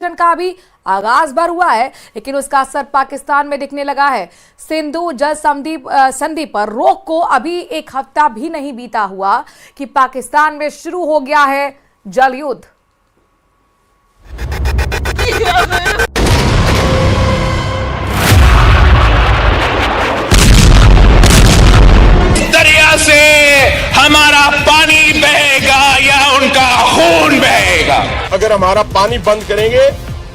का भी आगाज भर हुआ है, लेकिन उसका असर पाकिस्तान में दिखने लगा है। सिंधु जल संधि पर रोक को अभी एक हफ्ता भी नहीं बीता हुआ कि पाकिस्तान में शुरू हो गया है जल युद्ध। दरिया से हमारा पानी बहेगा या उनका खून बहेगा। अगर हमारा पानी बंद करेंगे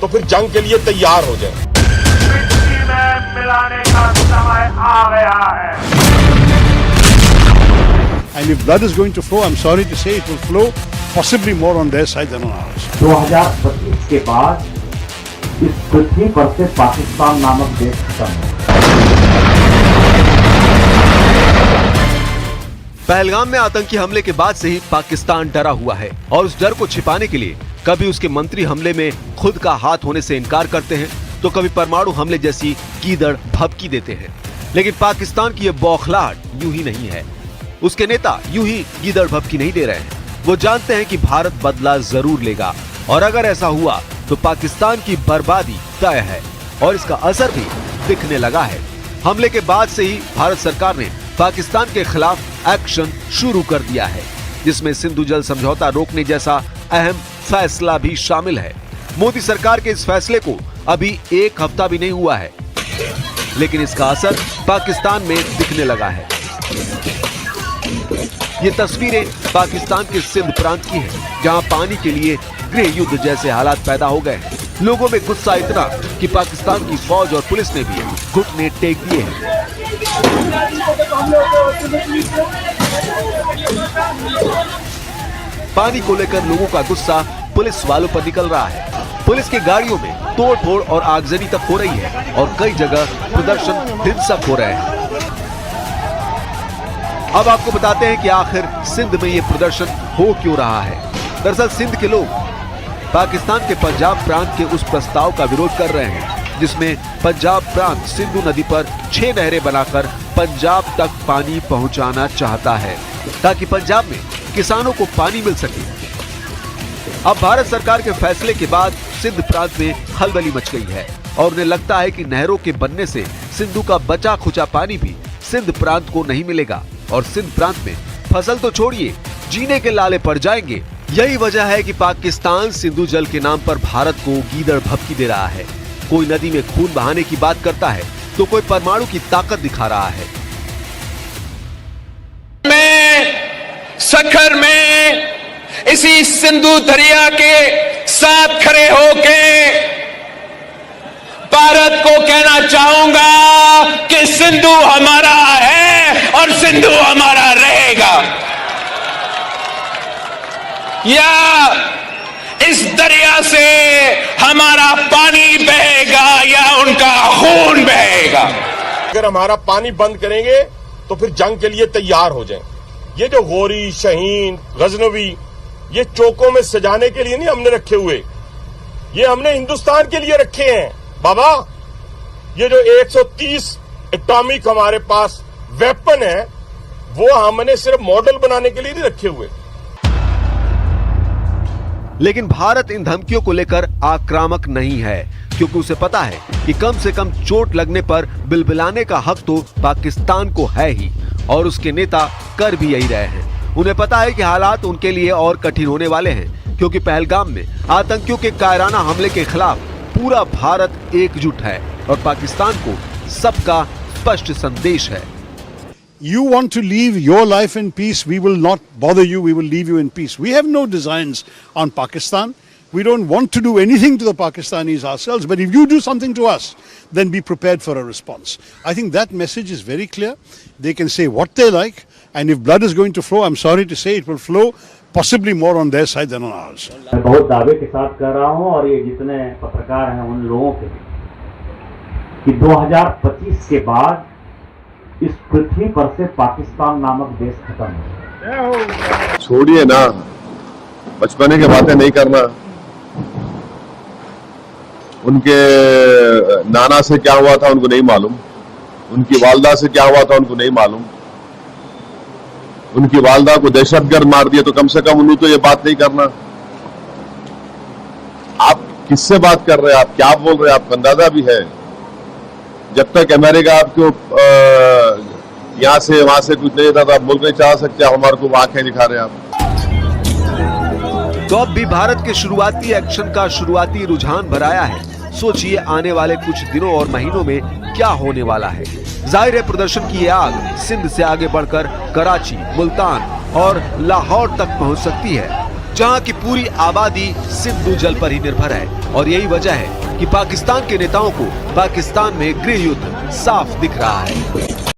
तो फिर जंग के लिए तैयार हो जाए। मिट्टी में मिलाने का समय आ गया है। And if blood is going to flow, I'm sorry to say, it will flow possibly more on their side than on ours. 2025 के बाद इस पृथ्वी पर से पाकिस्तान नामक देश खत्म है। पहलगाम में आतंकी हमले के बाद से ही पाकिस्तान डरा हुआ है और उस डर को छिपाने के लिए कभी उसके मंत्री हमले में खुद का हाथ होने से इनकार करते हैं तो कभी परमाणु हमले जैसी कीदड़ भभकी देते हैं। लेकिन पाकिस्तान की यह बौखलाहट यूं ही नहीं है। उसके नेता यूं ही कीदड़ भभकी नहीं दे रहे हैं। वो जानते हैं कि भारत बदला जरूर लेगा और अगर ऐसा हुआ तो पाकिस्तान की बर्बादी तय है और इसका असर भी दिखने लगा है। हमले के बाद से ही भारत सरकार ने पाकिस्तान के खिलाफ एक्शन शुरू कर दिया है, जिसमें सिंधु जल समझौता रोकने जैसा अहम फैसला भी शामिल है। मोदी सरकार के इस फैसले को अभी एक हफ्ता भी नहीं हुआ है, लेकिन इसका असर पाकिस्तान में दिखने लगा है। ये तस्वीरें पाकिस्तान के सिंध प्रांत की हैं, जहां पानी के लिए गृह युद्ध जैसे हालात पैदा हो गए हैं। लोगों में गुस्सा इतना कि पाकिस्तान की फौज और पुलिस ने भी घुटने टेक दिए हैं। पानी को लेकर लोगों का गुस्सा पुलिस वालों पर निकल रहा है। पुलिस की गाड़ियों में तोड़फोड़ और आगजनी तक हो रही है और कई जगह प्रदर्शन हिंसक हो रहे हैं। अब आपको बताते हैं कि आखिर सिंध में ये प्रदर्शन हो क्यों रहा है। दरअसल सिंध के लोग पाकिस्तान के पंजाब प्रांत के उस प्रस्ताव का विरोध कर रहे हैं, जिसमें पंजाब प्रांत सिंधु नदी पर 6 नहरें बनाकर पंजाब तक पानी पहुंचाना चाहता है, ताकि पंजाब में किसानों को पानी मिल सके। अब भारत सरकार के फैसले के बाद सिंध प्रांत में खलबली मच गई है और उन्हें लगता है कि नहरों के बनने से सिंधु का बचा खुचा पानी भी सिंध प्रांत को नहीं मिलेगा और सिंध प्रांत में फसल तो छोड़िए, जीने के लाले पड़ जाएंगे। यही वजह है कि पाकिस्तान सिंधु जल के नाम पर भारत को गीदड़ भभकी दे रहा है। कोई नदी में खून बहाने की बात करता है तो कोई परमाणु की ताकत दिखा रहा है। सखर में इसी सिंधु दरिया के साथ खड़े होके भारत को कहना चाहूंगा कि सिंधु हमारा है और सिंधु हमारा रहेगा। या इस दरिया से हमारा पानी बहेगा या उनका खून बहेगा। अगर हमारा पानी बंद करेंगे तो फिर जंग के लिए तैयार हो जाए। ये जो गोरी, शहीन, गजनवी, ये चौकों में सजाने के लिए नहीं हमने रखे हुए, ये हमने हिंदुस्तान के लिए रखे हैं बाबा। ये जो 130 एटॉमिक हमारे पास वेपन है, वो हमने सिर्फ मॉडल बनाने के लिए नहीं रखे हुए। लेकिन भारत इन धमकियों को लेकर आक्रामक नहीं है, क्योंकि उसे पता है कि कम से कम चोट लगने पर बिलबिलाने का हक तो पाकिस्तान को है ही, और उसके नेता कर भी यही रहे हैं। उन्हें पता है कि हालात उनके लिए और कठिन होने वाले हैं, क्योंकि पहलगाम में आतंकियों के कायराना हमले के खिलाफ पूरा भारत एकजुट है और पाकिस्तान को सबका स्पष्ट संदेश है। You want to leave your life in peace, we will not bother you, we will leave you in peace. We have no designs on Pakistan. We don't want to do anything to the Pakistanis ourselves, but if you do something to us, then be prepared for a response. I think that message is very clear. They can say what they like, and if blood is going to flow, I'm sorry to say, it will flow possibly more on their side than on ours. मैं बहुत दावे के साथ कर रहा हूं और ये जितने पत्रकार हैं उन लोगों के लिए कि 2025 के बाद इस पृथ्वी पर से पाकिस्तान नामक देश खत्म है। छोड़िए ना, बचपने की बातें नहीं करना। उनके नाना से क्या हुआ था उनको नहीं मालूम, उनकी वालदा से क्या हुआ था उनको नहीं मालूम। उनकी वालदा को दहशतगर्द मार दिया तो कम से कम उन्हें तो ये बात नहीं करना। आप किससे बात कर रहे हैं आप, क्या बोल रहे हैं, आपको अंदाजा भी है। जब तक अमेरिका आपको यहाँ से वहां से कुछ नहीं था तो आप मुल्क नहीं चाह सकते, आप हमारे को आंखें दिखा रहे हैं आप। तो अब भी भारत के शुरुआती एक्शन का शुरुआती रुझान भराया है। सोचिए आने वाले कुछ दिनों और महीनों में क्या होने वाला है। जाहिर है प्रदर्शन की ये आग सिंध से आगे बढ़कर कराची, मुल्तान और लाहौर तक पहुंच सकती है, जहां की पूरी आबादी सिंधु जल पर ही निर्भर है। और यही वजह है कि पाकिस्तान के नेताओं को पाकिस्तान में गृह युद्ध साफ दिख रहा है।